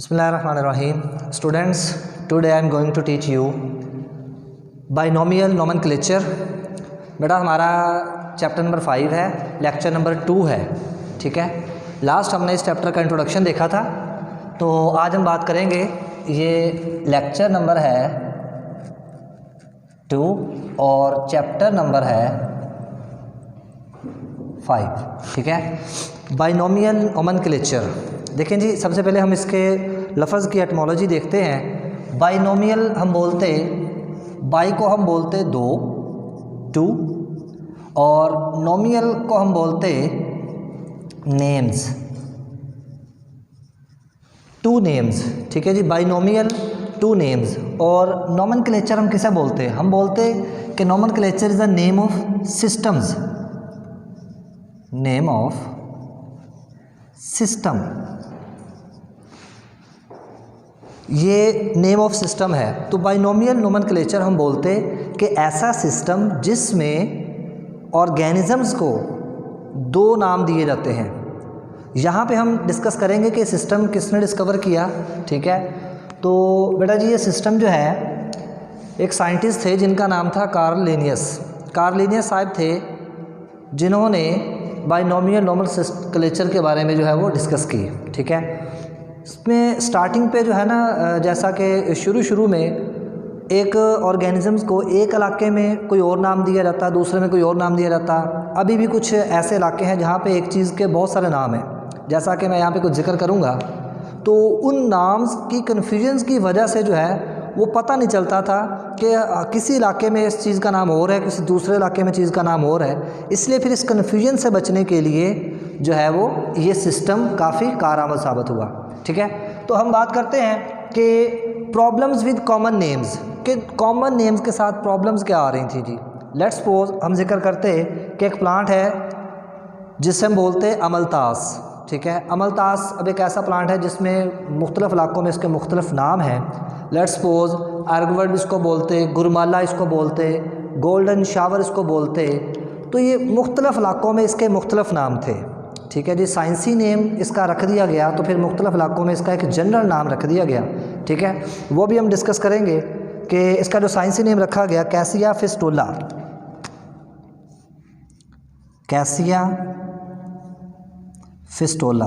Bismillahirrahmanirrahim. Students, today I am going to teach you binomial nomenclature. बेटा हमारा chapter number 5 है, lecture number 2 है, ठीक है। लास्ट हमने इस चैप्टर का इंट्रोडक्शन देखा था, तो आज हम बात करेंगे, ये लेक्चर नंबर है 2 और चैप्टर नंबर है 5, ठीक है। Binomial nomenclature. देखें जी, सबसे पहले हम इसके लफ्ज़ की एटमोलॉजी देखते हैं। बाइनोमियल हम बोलते, बाई को हम बोलते 2, 2, और नोमियल को हम बोलते नेम्स, 2 नेम्स, ठीक है जी। Binomial 2 names. और नोमेनक्लेचर हम किसे बोलते हैं? हम बोलते कि nomenclature is the name of systems, name of system. ये नेम ऑफ सिस्टम है। तो बाइनोमियल नोमेनक्लेचर हम बोलते कि ऐसा सिस्टम जिसमें ऑर्गेनिजम्स को 2 नाम दिए जाते हैं। यहाँ पे हम डिस्कस करेंगे कि सिस्टम किसने डिस्कवर किया, ठीक है। तो बेटा जी, ये सिस्टम जो है, एक साइंटिस्ट थे जिनका नाम था कार्ल लिनियस। कार्ल लिनियस साहब थे जिन्होंने बाइनोमियल नोमेनक्लेचर के बारे में जो है वो डिस्कस की, ठीक है। इसमें स्टार्टिंग पे जो है ना, जैसा कि शुरू में एक ऑर्गेनिजम्स को एक इलाके में कोई और नाम दिया जाता, दूसरे में कोई और नाम दिया जाता। अभी भी कुछ ऐसे इलाके हैं जहाँ पे एक चीज़ के बहुत सारे नाम हैं, जैसा कि मैं यहाँ पे कुछ जिक्र करूँगा। तो उन नाम्स की कन्फ्यूजन्स की वजह से जो है वो पता नहीं चलता था कि किसी इलाके में इस चीज़ का नाम और है, किसी दूसरे इलाके में चीज़ का नाम और है। इसलिए फिर इस कन्फ्यूजन से बचने के लिए जो है वो ये सिस्टम काफ़ी कारआमद साबित हुआ, ठीक है। तो हम बात करते हैं कि प्रॉब्लम्स विद कॉमन नेम्स, कि कॉमन नेम्स के साथ प्रॉब्लम्स क्या आ रही थी जी। लेट्स सपोज हम जिक्र करते हैं कि एक प्लांट है जिसे हम बोलते हैं अमलतास, ठीक है। अमलतास अब एक ऐसा प्लांट है जिसमें मुख्तलिफ इलाकों में इसके मुख्तलिफ नाम हैं। लेट्स सपोज आर्गवर्ड इसको बोलते, गुरमाला इसको बोलते, गोल्डन शावर इसको बोलते। तो ये मुख्तलिफ इलाकों में इसके मुख्तलिफ नाम थे, ठीक है जी। साइंसी नेम इसका रख दिया गया, तो फिर मुख्तलिफ इलाकों में इसका एक जनरल नाम रख दिया गया, ठीक है। वो भी हम डिस्कस करेंगे कि इसका जो साइंसी नेम रखा गया कैसिया फिस्टोला, कैसिया फिस्टोला।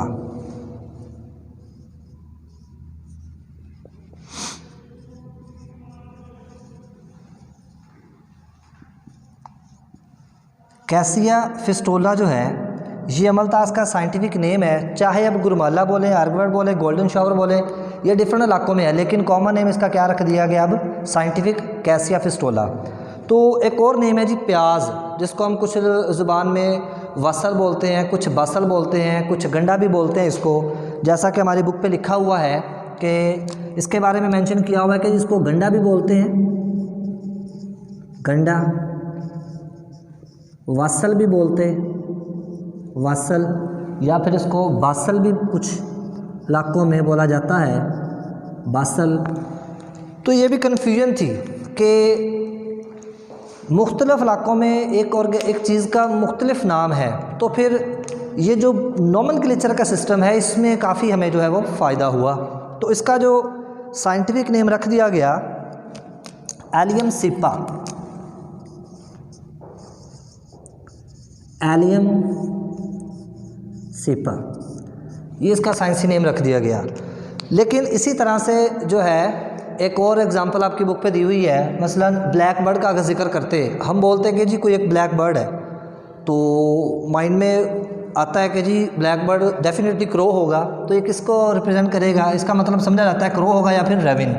कैसिया फिस्टोला जो है, ये अमलतास का साइंटिफिक नेम है। चाहे अब गुरमाला बोले, आर्गवर्ड बोले, गोल्डन शावर बोले, ये डिफरेंट इलाकों में है, लेकिन कॉमन नेम इसका क्या रख दिया गया अब? Scientific cassia fistula. तो एक और नेम है जी प्याज, जिसको हम कुछ ज़ुबान में वसल बोलते हैं, कुछ बसल बोलते हैं, कुछ गंडा भी बोलते हैं इसको। जैसा कि हमारी बुक पे लिखा हुआ है कि इसके बारे में मेंशन किया हुआ है कि इसको गंडा भी बोलते हैं, गंडा, वसल भी बोलते, वसल, या फिर इसको बासल भी कुछ इलाकों में बोला जाता है, बासल। तो ये भी कन्फ्यूजन थी कि मुख्तलिफ इलाकों में एक चीज़ का मुख्तलिफ नाम है। तो फिर ये जो नोमेनक्लेचर का सिस्टम है, इसमें काफ़ी हमें जो है वो फ़ायदा हुआ। तो इसका जो साइंटिफिक नेम रख दिया गया एलियम सिपा, एलियम सिपा, ये इसका साइंसी नेम रख दिया गया। लेकिन इसी तरह से जो है एक और एग्जांपल आपकी बुक पे दी हुई है। मसलन ब्लैक बर्ड का अगर जिक्र करते, हम बोलते हैं कि जी कोई एक ब्लैक बर्ड है, तो माइंड में आता है कि जी ब्लैक बर्ड डेफिनेटली क्रो होगा, तो ये किसको रिप्रेजेंट करेगा? इसका मतलब समझा जाता है क्रो होगा या फिर रेविन।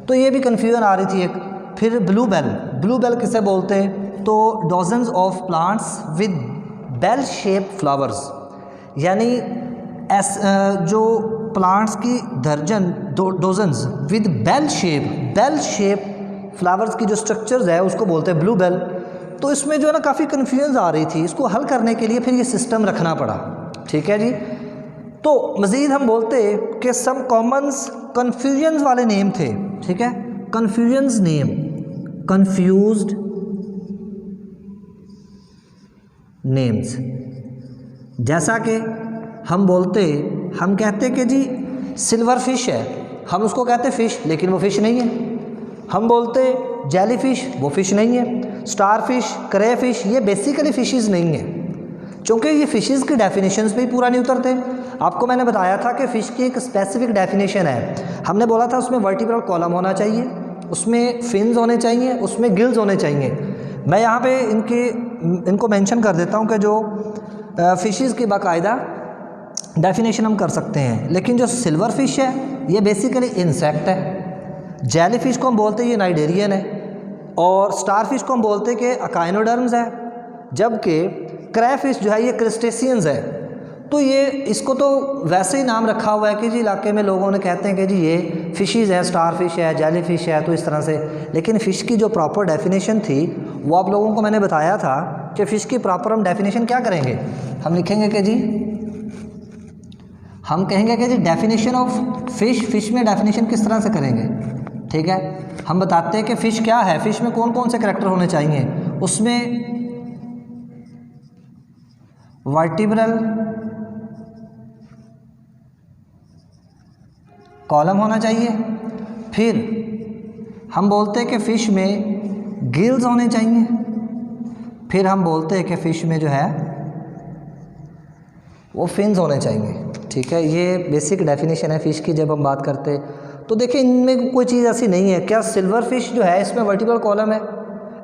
तो ये भी कन्फ्यूजन आ रही थी एक। फिर ब्लू बेल, ब्लू बेल किसे बोलते हैं? तो dozens of plants with bell shape flowers, यानी जो प्लांट्स की दर्जन, dozens with bell shape flowers की जो स्ट्रक्चर्स है उसको बोलते हैं ब्लू बेल। तो इसमें जो है ना काफ़ी कन्फ्यूजन आ रही थी, इसको हल करने के लिए फिर ये सिस्टम रखना पड़ा, ठीक है जी। तो मज़ीद हम बोलते कि सम कॉमन्स कन्फ्यूजन्स वाले नेम थे, ठीक है। कन्फ्यूजन्स नेम, कन्फ्यूज्ड नेम्स, जैसा कि हम कहते कि जी सिल्वर फिश है, हम उसको कहते हैं फ़िश, लेकिन वो फ़िश नहीं है। हम बोलते जेली फिश, वो फ़िश नहीं है। स्टार फिश, क्रे फिश, ये बेसिकली फ़िशेज़ नहीं है, क्योंकि ये फ़िशेज़ की डेफिनेशंस पे ही पूरा नहीं उतरते। आपको मैंने बताया था कि फ़िश की एक स्पेसिफिक डेफिनेशन है। हमने बोला था उसमें वर्टिब्रल कॉलम होना चाहिए, उसमें फिन्स होने चाहिए, उसमें गिल्स होने चाहिए। मैं यहाँ पे इनको मेंशन कर देता हूँ कि जो फ़िशेज़ की बाकायदा डेफिनेशन हम कर सकते हैं। लेकिन जो सिल्वर फिश है ये बेसिकली इंसेक्ट है। जेली फिश को हम बोलते हैं ये नाइडेरियन है, और स्टार फिश को हम बोलते हैं कि अकाइनोडर्म्स है, जबकि क्रे फिश जो है ये क्रिस्टेशियंस है। तो ये इसको तो वैसे ही नाम रखा हुआ है कि जी इलाके में लोगों ने कहते हैं कि जी ये फ़िशेज़ है, स्टार फिश है, जेली फिश है, तो इस तरह से। लेकिन फ़िश की जो प्रॉपर डेफिनेशन थी वो आप लोगों को मैंने बताया था कि फ़िश की प्रॉपर हम डेफिनेशन क्या करेंगे, हम लिखेंगे कि जी हम कहेंगे कि जी डेफिनेशन ऑफ फ़िश, फ़िश में डेफिनेशन किस तरह से करेंगे। ठीक है, हम बताते हैं कि फ़िश क्या है, फ़िश में कौन कौन से करैक्टर होने चाहिए। उसमें वर्टिब्रल कॉलम होना चाहिए, फिर हम बोलते हैं कि फ़िश में गिल्स होने चाहिए, फिर हम बोलते हैं कि फ़िश में जो है वो फिन्स होने चाहिए। ठीक है, ये बेसिक डेफिनेशन है फ़िश की जब हम बात करते हैं। तो देखिए इनमें कोई चीज़ ऐसी नहीं है। क्या सिल्वर फिश जो है इसमें वर्टिब्रल कॉलम है,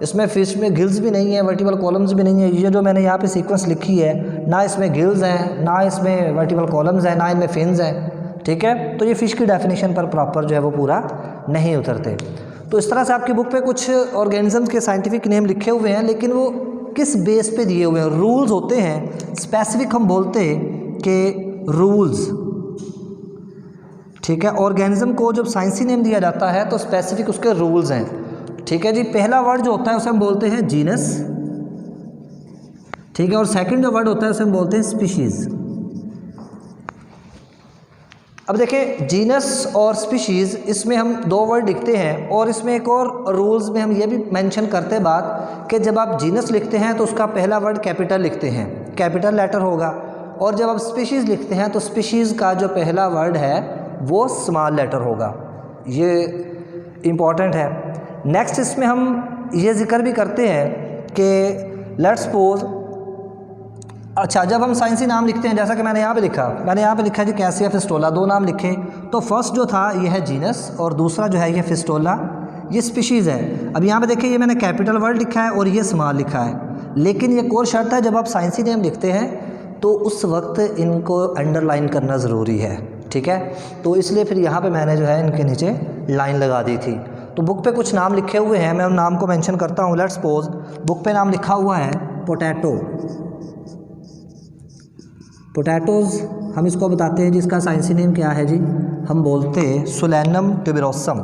इसमें फ़िश में गिल्स भी नहीं है, वर्टिब्रल कॉलम्स भी नहीं है। ये जो मैंने यहाँ पे सीक्वेंस लिखी है, ना इसमें गिल्स हैं, ना इसमें वर्टिब्रल कॉलम्स हैं, ना इनमें फिन्स हैं। ठीक है, तो ये फ़िश की डेफिनेशन पर प्रॉपर जो है वो पूरा नहीं उतरते। तो इस तरह से आपकी बुक पे कुछ ऑर्गेनिजम्स के साइंटिफिक नेम लिखे हुए हैं, लेकिन वो किस बेस पे दिए हुए हैं। रूल्स होते हैं स्पेसिफिक, हम बोलते हैं कि रूल्स। ठीक है, ऑर्गेनिज्म को जब साइंसी नेम दिया जाता है तो स्पेसिफिक उसके रूल्स हैं। ठीक है जी, पहला वर्ड जो होता है उसे हम बोलते हैं जीनस। ठीक है, और सेकंड जो वर्ड होता है उसे हम बोलते हैं स्पीशीज़। अब देखिए जीनस और स्पीशीज़, इसमें हम दो वर्ड लिखते हैं, और इसमें एक और रूल्स में हम ये भी मेंशन करते हैं बात कि जब आप जीनस लिखते हैं तो उसका पहला वर्ड कैपिटल लिखते हैं, कैपिटल लेटर होगा, और जब आप स्पीशीज़ लिखते हैं तो स्पीशीज़ का जो पहला वर्ड है वो स्मॉल लेटर होगा। ये इम्पॉर्टेंट है। नेक्स्ट इसमें हम ये जिक्र भी करते हैं कि लेट्स सपोज, अच्छा जब हम साइंसी नाम लिखते हैं, जैसा कि मैंने यहाँ पे लिखा है जी कैसिया फिस्टोला, दो नाम लिखे। तो फर्स्ट जो था ये है जीनस, और दूसरा जो है ये फिस्टोला, ये स्पीशीज़ है। अब यहाँ पे देखिए ये मैंने कैपिटल वर्ड लिखा है और ये स्मॉल लिखा है, लेकिन एक और शर्त है, जब आप साइंसी नेम लिखते हैं तो उस वक्त इनको अंडरलाइन करना ज़रूरी है। ठीक है, तो इसलिए फिर यहाँ पे मैंने जो है इनके नीचे लाइन लगा दी थी। तो बुक पे कुछ नाम लिखे हुए हैं, मैं उन नाम को मेंशन करता हूँ। लेट्स सपोज बुक पे नाम लिखा हुआ है पोटैटो, पोटैटोज़ हम इसको बताते हैं जिसका साइंसी नेम क्या है जी, हम बोलते हैं सोलैनम ट्यूबेरोसम।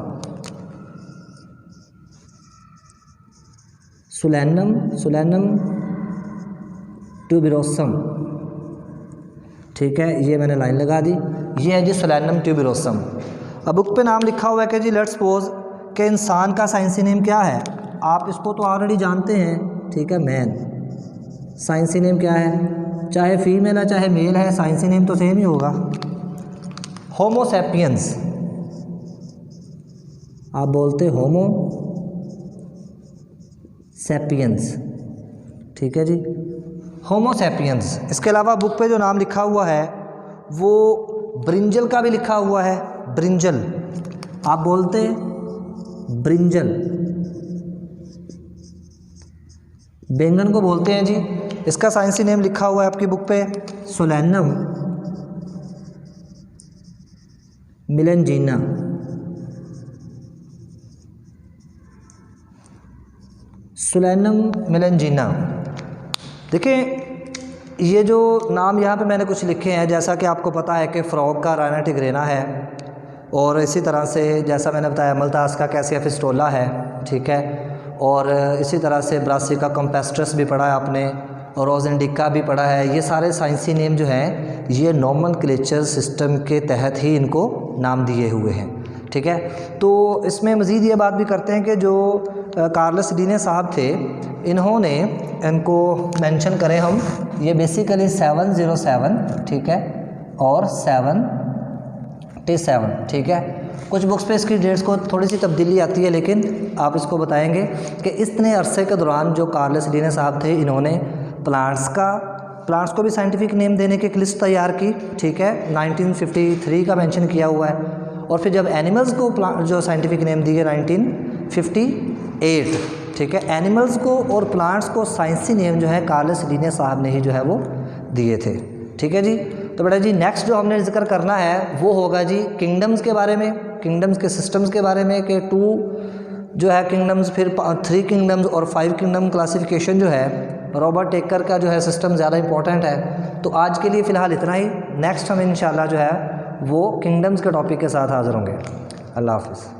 Solanum tuberosum. ठीक है, ये मैंने लाइन लगा दी, ये है जी सोलैनम ट्यूबेरोसम। अब बुक पे नाम लिखा हुआ है कि जी लेट्स सपोज कि इंसान का साइंसी नेम क्या है, आप इसको तो ऑलरेडी जानते हैं। ठीक है, मैन। साइंसी नेम क्या है, चाहे फीमेल है चाहे मेल है, साइंसी नेम तो सेम ही होगा, होमो सैपियंस। आप बोलते होमो सैपियंस। ठीक है जी, होमो सैपियंस। इसके अलावा बुक पे जो नाम लिखा हुआ है वो ब्रिंजल का भी लिखा हुआ है, ब्रिंजल। आप बोलते ब्रिंजल, बैंगन को बोलते हैं जी। इसका साइंसी नेम लिखा हुआ है आपकी बुक पे सोलैनम मिलेंजीना। सोलैनम मिलेंजीना। देखिए ये जो नाम यहाँ पे मैंने कुछ लिखे हैं, जैसा कि आपको पता है कि फ्रॉग का राइना टिग्रेना है, और इसी तरह से जैसा मैंने बताया मल्टास का कैसिया फिस्टोला है। ठीक है, और इसी तरह से ब्रासिका कंपेस्ट्रस भी पढ़ा है आपने, और रोजेंडिका भी पढ़ा है। ये सारे साइंसी नेम जो हैं ये नोमेनक्लेचर सिस्टम के तहत ही इनको नाम दिए हुए हैं। ठीक है, तो इसमें मज़ीद ये बात भी करते हैं कि जो कार्लस लीने साहब थे, इन्होंने इनको मेंशन करें हम, ये बेसिकली 707 ठीक है और 7 1957, ठीक है। कुछ बुक्स पे इसकी डेट्स को थोड़ी सी तब्दीली आती है, लेकिन आप इसको बताएंगे कि इतने अरसे के दौरान जो कार्लस लिने साहब थे, इन्होंने प्लांट्स को भी साइंटिफिक नेम देने की एक लिस्ट तैयार की, ठीक है। 1953 का मेंशन किया हुआ है। और फिर जब एनिमल्स को जो साइंटिफिक नेम दिए 1958, ठीक है। एनिमल्स को और प्लांट्स को साइंसी नेम जो है कार्लस लिने साहब ने ही जो है वो दिए थे, ठीक है जी। तो बेटा जी नेक्स्ट जो हमने जिक्र करना है वो होगा जी किंगडम्स के बारे में, किंगडम्स के सिस्टम्स के बारे में, कि 2 जो है किंगडम्स, फिर 3 किंगडम्स और 5 किंगडम क्लासिफिकेशन जो है रॉबर्ट टेकर का जो है सिस्टम ज़्यादा इंपॉर्टेंट है। तो आज के लिए फ़िलहाल इतना ही। नेक्स्ट हम इंशाल्लाह जो है वो किंगडम्स के टॉपिक के साथ हाज़िर होंगे। अल्लाह हाफ़िज़।